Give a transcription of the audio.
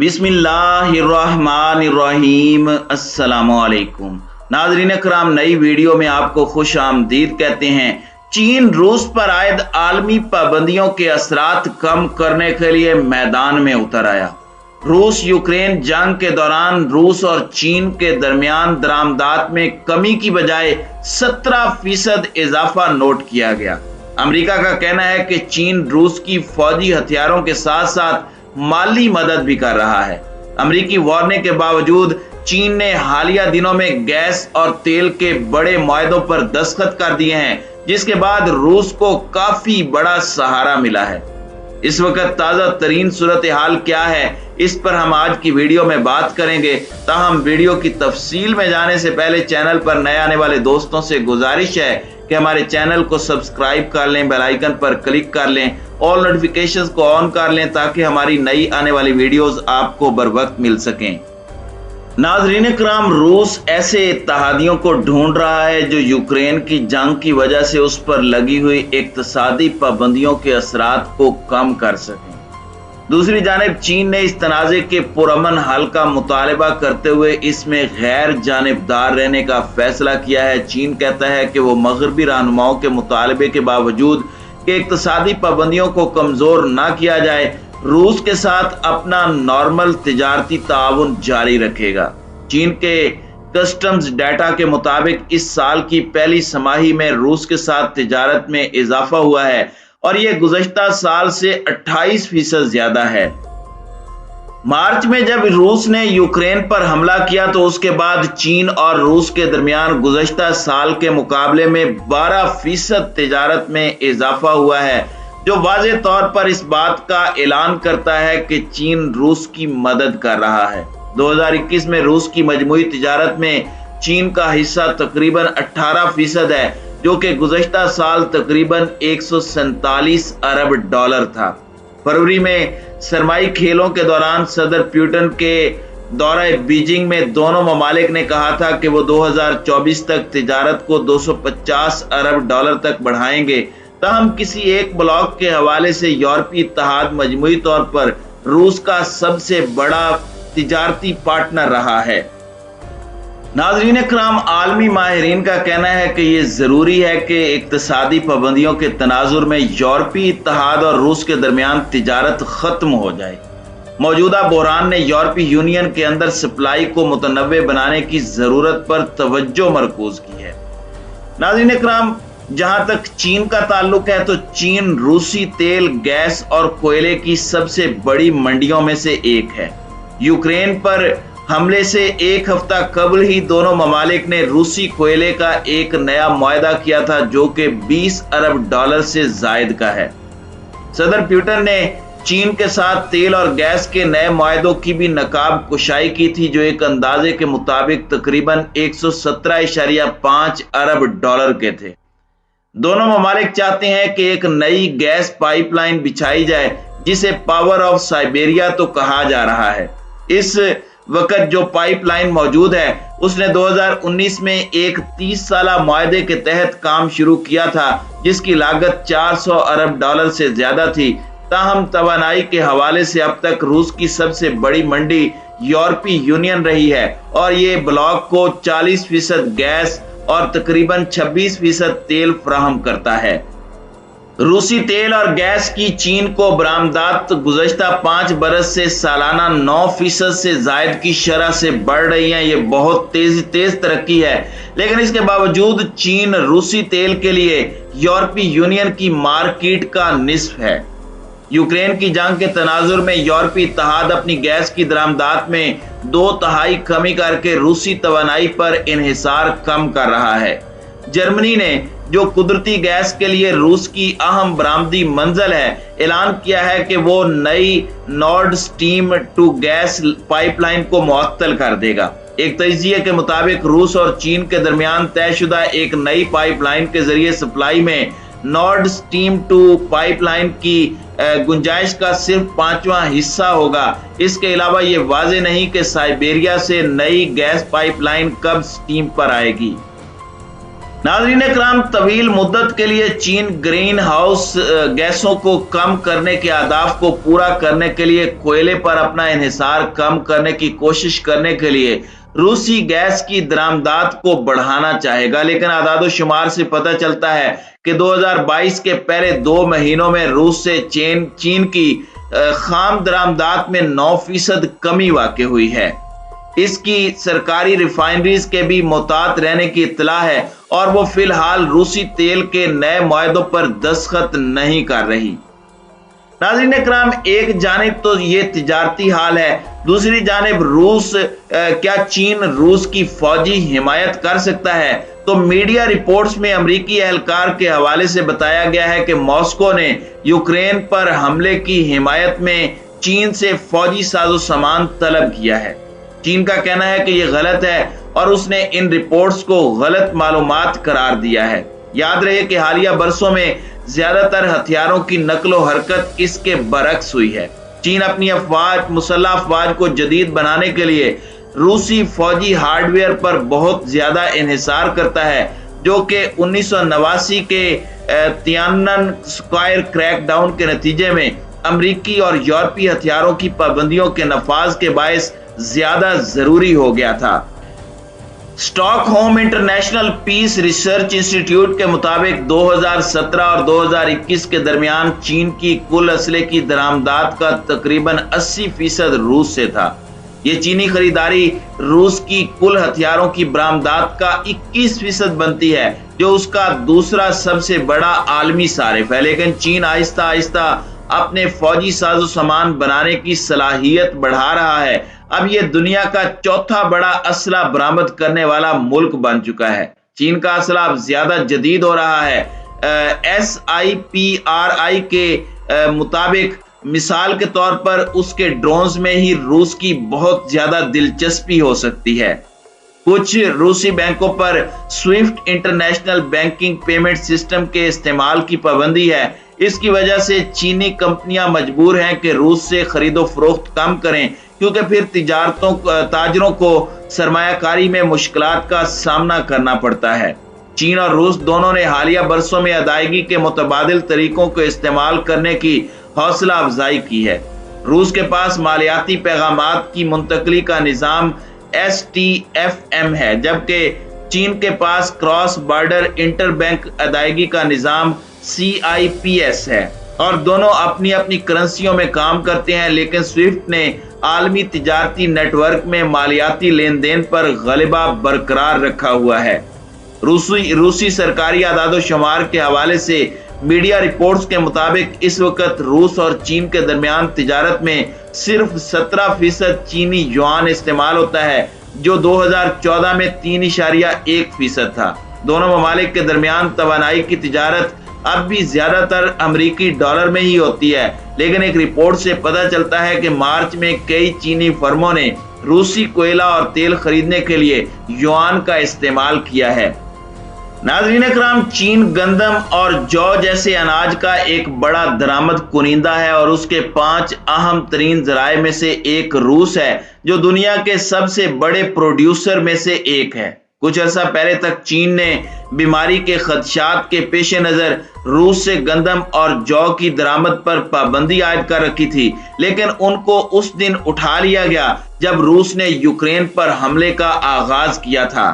बिस्मिल्लाहिर्रहमानिर्रहीम। अस्सलामुअलैकुम नाज़रीन कराम, नई वीडियो में आपको खुश आमदीद कहते हैं। चीन रूस पर आयद आलमी पाबंदियों के असरात कम करने के लिए मैदान में उतर आया। रूस यूक्रेन जंग के दौरान रूस और चीन के दरमियान दरामदात में कमी की बजाय 17% इजाफा नोट किया गया। अमेरिका का कहना है कि चीन रूस की फौजी हथियारों के साथ साथ माली मदद भी कर रहा है। अमेरिकी वार्निंग के बावजूद चीन ने हालिया दिनों में गैस और तेल के बड़े मुआहदों पर दस्तखत कर दिए हैं, जिसके बाद रूस को काफी बड़ा सहारा मिला है। इस वक्त ताजा तरीन सूरत हाल क्या है, इस पर हम आज की वीडियो में बात करेंगे। ताहम वीडियो की तफसील में जाने से पहले चैनल पर नए आने वाले दोस्तों से गुजारिश है कि हमारे चैनल को सब्सक्राइब कर लें, बेल आइकन पर क्लिक कर लें, ऑल नोटिफिकेशंस को ऑन कर लें ताकि हमारी नई आने वाली वीडियोस आपको बर वक्त मिल सकें। नाज़रीन कराम, रूस ऐसे इत्तेहादियों को ढूंढ रहा है जो यूक्रेन की जंग की वजह से उस पर लगी हुई इक्तसादी पाबंदियों के असरात को कम कर सकें। दूसरी जानिब चीन ने इस तनाज़े के पुरअमन हल का मुतालबा करते हुए इसमें गैर जानिबदार रहने का फैसला किया है। चीन कहता है कि वो मगरबी रहनुमाओं के मुतालबे के बावजूद कि इक्तसादी पाबंदियों को कमजोर ना किया जाए, रूस के साथ अपना नॉर्मल तिजारती ताउन जारी रखेगा। चीन के कस्टम्स डाटा के मुताबिक इस साल की पहली छमाही में रूस के साथ तिजारत में इजाफा हुआ है और यह गुज़श्ता साल से 28% ज्यादा है। मार्च में जब रूस ने यूक्रेन पर हमला किया तो उसके बाद चीन और रूस के दरमियान गुज़श्ता साल के मुकाबले में 12% तिजारत में इजाफा हुआ है, जो वाज़े तौर पर इस बात का ऐलान करता है कि चीन रूस की मदद कर रहा है। 2021 में रूस की मजमूई तिजारत में चीन का हिस्सा तकरीबन 18% है, जो कि गुज़श्ता साल तकरीबन 147 अरब डॉलर था। फरवरी में सरमाई खेलों के दौरान सदर पुतिन के दौरे बीजिंग में दोनों ममालिक ने कहा था कि वो 2024 तक तिजारत को 250 अरब डॉलर तक बढ़ाएंगे। ताहम किसी एक ब्लॉक के हवाले से यूरोपीय इत्तेहाद मजमूई तौर पर रूस का सबसे बड़ा तिजारती पार्टनर रहा है। नाज़रीन कराम, आलमी माहिरीन का कहना है कि ये जरूरी है कि इक्तसादी पाबंदियों के तनाजुर में यूरोपीय इत्तेहाद और रूस के दरमियान तिजारत खत्म हो जाए। मौजूदा बहरान ने यूरोपीय यूनियन के अंदर सप्लाई को मुतनव्वे बनाने की जरूरत पर तवज्जो मरकूज की है। नाज़रीन कराम, जहां तक चीन का ताल्लुक है तो चीन रूसी तेल, गैस और कोयले की सबसे बड़ी मंडियों में से एक है। यूक्रेन पर हमले से एक हफ्ता कबल ही दोनों ममालिक ने रूसी कोयले का एक नया मुआहदा किया था, जो कि 20 अरब डॉलर से जायद का है। सदर पुतिन ने चीन के साथ तेल और गैस के नए मुआहदों की भी नकाब कुशाई की थी, जो एक अंदाजे के मुताबिक तकरीबन 117.5 अरब डॉलर के थे। दोनों ममालिक चाहते हैं कि एक नई गैस पाइपलाइन बिछाई जाए, जिसे पावर ऑफ साइबेरिया तो कहा जा रहा है। इस वक्त जो पाइपलाइन मौजूद है उसने 2019 में एक 30 साला मुआहदे के तहत काम शुरू किया था, जिसकी लागत 400 अरब डॉलर से ज्यादा थी। ताहम तवानाई के हवाले से अब तक रूस की सबसे बड़ी मंडी यूरोपीय यूनियन रही है और ये ब्लॉक को 40% गैस और तकरीबन 26% तेल फराहम करता है। रूसी तेल और गैस की चीन को बरामदात गुज़श्ता 5 बरस से सालाना 9% से जायद की शरह से बढ़ रही हैं। ये बहुत तेज तरक्की है, लेकिन इसके बावजूद चीन रूसी तेल के लिए यूरोपीय यूनियन की मार्केट का निस्फ है। यूक्रेन की जंग के तनाजुर में यूरोपीय इत्तेहाद अपनी गैस की दरामदात में 2/3 कमी करके रूसी तवानाई पर इन्हिसार कम कर रहा है। जर्मनी ने, जो कुदरती गैस के लिए रूस की अहम बरामदी मंजिल है, ऐलान किया है कि वो नई नॉर्ड स्ट्रीम 2 गैस पाइपलाइन को मुअत्तल कर देगा। एक तजज़िये के मुताबिक रूस और चीन के दरमियान तयशुदा एक नई पाइपलाइन के जरिए सप्लाई में नॉर्ड स्ट्रीम 2 पाइपलाइन की गुंजाइश का सिर्फ 5वां हिस्सा होगा। इसके अलावा ये वाज़ेह नहीं कि साइबेरिया से नई गैस पाइपलाइन कब स्टीम पर आएगी। नाज़रीन इकराम, तवील मुद्दत के लिए चीन ग्रीन हाउस गैसों को कम करने के अहदाफ को पूरा करने के लिए कोयले पर अपना इन्हिसार कम करने की कोशिश करने के लिए रूसी गैस की दरामदात को बढ़ाना चाहेगा, लेकिन आदादोशुमार से पता चलता है कि 2022 के पहले 2 महीनों में रूस से चीन की खाम दरामदात में 9% कमी वाक़ हुई है। इसकी सरकारी रिफाइनरीज के भी मोहतात रहने की इत्तला है और वो फिलहाल रूसी तेल के नए मुआहदों पर दस्तखत नहीं कर रही। नाज़रीन इकराम, एक जानिब तो ये तिजारती हाल है, दूसरी जानिब क्या चीन रूस की फौजी हिमायत कर सकता है? तो मीडिया रिपोर्ट्स में अमरीकी एहलकार के हवाले से बताया गया है कि मॉस्को ने यूक्रेन पर हमले की हिमायत में चीन से फौजी साजो सामान तलब किया है। चीन का कहना है कि यह गलत है और उसने इन रिपोर्ट्स को गलत मालूमात करार दिया है। याद रहे कि हालिया बरसों में ज्यादातर हथियारों की नकलो हरकत इसके बरक्स हुई है। चीन अपनी मुसल्लह अफवाज को जदीद बनाने के लिए रूसी फौजी हार्डवेयर पर बहुत ज्यादा इन्हिसार करता है, जो कि 1989 के तियानन स्क्वायर क्रैकडाउन के नतीजे में अमरीकी और यूरोपीय हथियारों की पाबंदियों के नफाज के बायस ज्यादा जरूरी हो गया था। Stockholm International Peace Research Institute के मुताबिक 2017 और 2021 के दरमियान चीन की कुल असले की दरामदात का तकरीबन 80% रूस से था। ये चीनी खरीदारी रूस की कुल हथियारों की बरामदात का 21% बनती है, जो उसका दूसरा सबसे बड़ा आलमी सारिफ है। लेकिन चीन आहिस्ता आहिस्ता अपने फौजी साजो सामान बनाने की सलाहियत बढ़ा रहा है। अब यह दुनिया का चौथा बड़ा असला बरामद करने वाला मुल्क बन चुका है। चीन का असला अब ज्यादा जदीद हो रहा है। SIPRI के मुताबिक मिसाल के तौर पर उसके ड्रोन्स में ही रूस की बहुत ज्यादा दिलचस्पी हो सकती है। कुछ रूसी बैंकों पर Swift international banking payment system के इस्तेमाल की पाबंदी है। इसकी वजह से चीनी कंपनियां मजबूर हैं कि रूस से खरीदो फरोख्त कम करें, क्योंकि फिर ताजरों को सरमायाकारी में मुश्किलात का सामना करना पड़ता है। चीन और रूस दोनों ने हालिया बरसों में अदायगी के मुतबादिल तरीकों को इस्तेमाल करने की हौसला अफजाई की है। रूस के पास मालियाती पैगामात की मुंतकली का निज़ाम STFM है, जबकि चीन के पास क्रॉस बॉर्डर इंटर बैंक अदायगी का निज़ाम CIPS है और दोनों अपनी अपनी करेंसियों में काम करते हैं। लेकिन स्विफ्ट ने आलमी तिजारती नेटवर्क में मालियाती लेन देन पर गलिबा बरकरार रखा हुआ है। रूसी सरकारी आदादोशुमार के हवाले से मीडिया रिपोर्ट्स के मुताबिक इस वक्त रूस और चीन के दरमियान तिजारत में सिर्फ 17% चीनी युआन इस्तेमाल होता है, जो 2014 में 3.1% था। दोनों ममालिक के दरमियान तवानाई की तिजारत अब भी ज्यादातर अमरीकी डॉलर में ही होती है, लेकिन एक रिपोर्ट से पता चलता है कि मार्च में कई चीनी फर्मों ने रूसी कोयला और तेल खरीदने के लिए युआन का इस्तेमाल किया है। नाज़रीन इकराम, चीन गंदम और जौ जैसे अनाज का एक बड़ा दरामद कुनिंदा है और उसके 5 अहम तरीन जराए में से एक रूस है, जो दुनिया के सबसे बड़े प्रोड्यूसर में से एक है। कुछ अर्सा पहले तक चीन ने बीमारी के खदशात के पेश नजर रूस से गंदम और जौ की दरामद पर पाबंदी आयद कर रखी थी, लेकिन उनको उस दिन उठा लिया गया जब रूस ने यूक्रेन पर हमले का आगाज किया था।